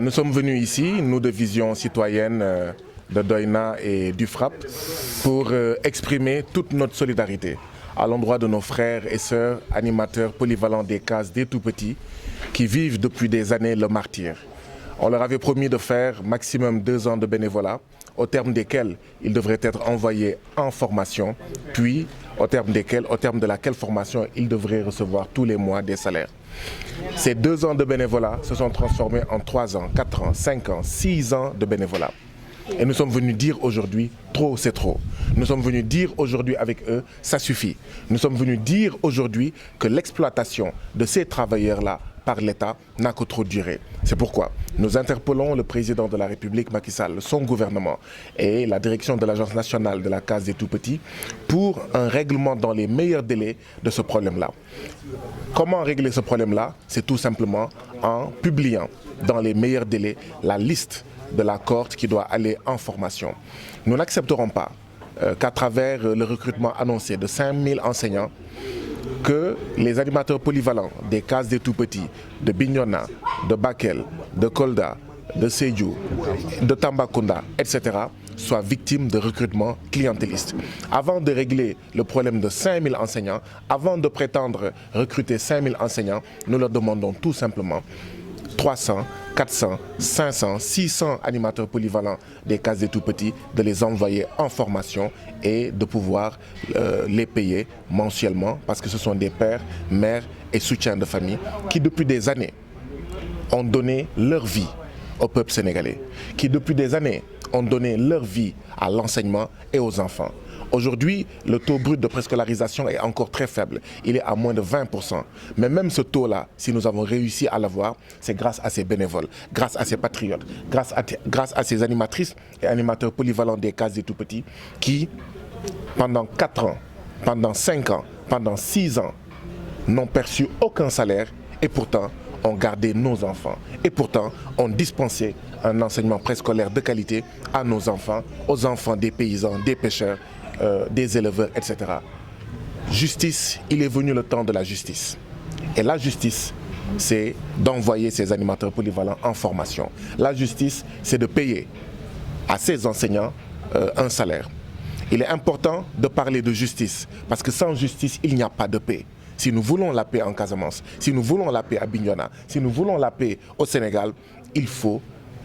Nous sommes venus ici, nous de Vision Citoyenne de Doïna et du FRAPP, pour exprimer toute notre solidarité à l'endroit de nos frères et sœurs animateurs polyvalents des cases des tout-petits qui vivent depuis des années le martyre. On leur avait promis de faire maximum 2 ans de bénévolat, au terme desquels ils devraient être envoyés en formation, puis au terme de laquelle formation ils devraient recevoir tous les mois des salaires. Ces 2 ans de bénévolat se sont transformés en 3 ans, 4 ans, 5 ans, 6 ans de bénévolat. Et nous sommes venus dire aujourd'hui, trop c'est trop. Nous sommes venus dire aujourd'hui avec eux, ça suffit. Nous sommes venus dire aujourd'hui que l'exploitation de ces travailleurs-là par l'État n'a que trop duré. C'est pourquoi nous interpellons le président de la République, Macky Sall, son gouvernement et la direction de l'Agence nationale de la case des tout-petits pour un règlement dans les meilleurs délais de ce problème-là. Comment régler ce problème-là? C'est tout simplement en publiant dans les meilleurs délais la liste de la cohorte qui doit aller en formation. Nous n'accepterons pas qu'à travers le recrutement annoncé de 5000 enseignants, que les animateurs polyvalents des cases des tout-petits, de Bignona, de Bakel, de Kolda, de Sédhiou, de Tambacounda, etc., soient victimes de recrutement clientéliste. Avant de régler le problème de 5000 enseignants, avant de prétendre recruter 5000 enseignants, nous leur demandons tout simplement 300, 400, 500, 600 animateurs polyvalents des cases des tout-petits, de les envoyer en formation et de pouvoir les payer mensuellement parce que ce sont des pères, mères et soutiens de famille qui depuis des années ont donné leur vie au peuple sénégalais, qui depuis des années ont donné leur vie à l'enseignement et aux enfants. Aujourd'hui, le taux brut de préscolarisation est encore très faible. Il est à moins de 20%. Mais même ce taux-là, si nous avons réussi à l'avoir, c'est grâce à ces bénévoles, grâce à ces patriotes, grâce à ces animatrices et animateurs polyvalents des cases des tout-petits qui, pendant 4 ans, pendant 5 ans, pendant 6 ans, n'ont perçu aucun salaire et pourtant ont gardé nos enfants. Et pourtant ont dispensé un enseignement préscolaire de qualité à nos enfants, aux enfants des paysans, des pêcheurs, des éleveurs, etc. Justice, il est venu le temps de la justice. Et la justice, c'est d'envoyer ces animateurs polyvalents en formation. La justice, c'est de payer à ces enseignants un salaire. Il est important de parler de justice, parce que sans justice, il n'y a pas de paix. Si nous voulons la paix en Casamance, si nous voulons la paix à Bignona, si nous voulons la paix au Sénégal, il faut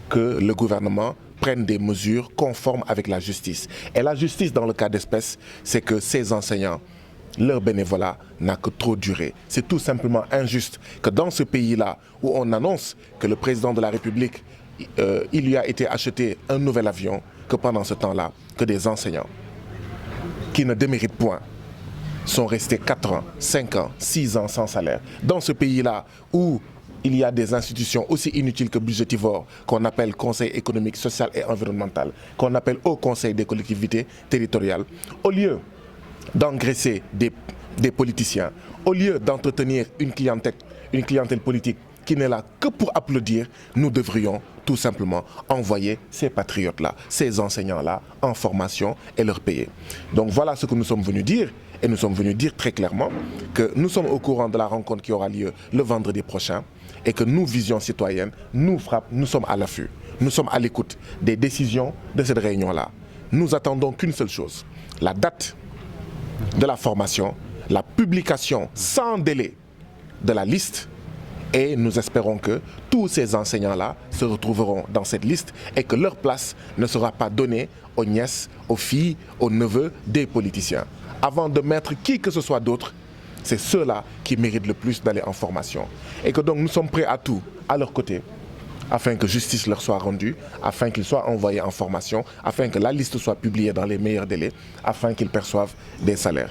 que le gouvernement prenne des mesures conformes avec la justice. Et la justice, dans le cas d'espèce, c'est que ces enseignants, leur bénévolat n'a que trop duré. C'est tout simplement injuste que dans ce pays-là, où on annonce que le président de la République, il lui a été acheté un nouvel avion, que pendant ce temps-là, que des enseignants qui ne déméritent point sont restés 4 ans, 5 ans, 6 ans sans salaire. Dans ce pays-là où il y a des institutions aussi inutiles que budgétivores, qu'on appelle Conseil économique, social et environnemental, qu'on appelle Haut Conseil des collectivités territoriales, au lieu d'engraisser des politiciens, au lieu d'entretenir une clientèle politique qui n'est là que pour applaudir, nous devrions tout simplement envoyer ces patriotes-là, ces enseignants-là en formation et leur payer. Donc voilà ce que nous sommes venus dire. Et nous sommes venus dire très clairement que nous sommes au courant de la rencontre qui aura lieu le vendredi prochain et que nous, Vision Citoyenne, nous FRAPP, nous sommes à l'affût. Nous sommes à l'écoute des décisions de cette réunion-là. Nous attendons qu'une seule chose, la date de la formation, la publication sans délai de la liste et nous espérons que tous ces enseignants-là se retrouveront dans cette liste et que leur place ne sera pas donnée aux nièces, aux filles, aux neveux des politiciens. Avant de mettre qui que ce soit d'autre, c'est ceux-là qui méritent le plus d'aller en formation. Et que donc nous sommes prêts à tout, à leur côté, afin que justice leur soit rendue, afin qu'ils soient envoyés en formation, afin que la liste soit publiée dans les meilleurs délais, afin qu'ils perçoivent des salaires.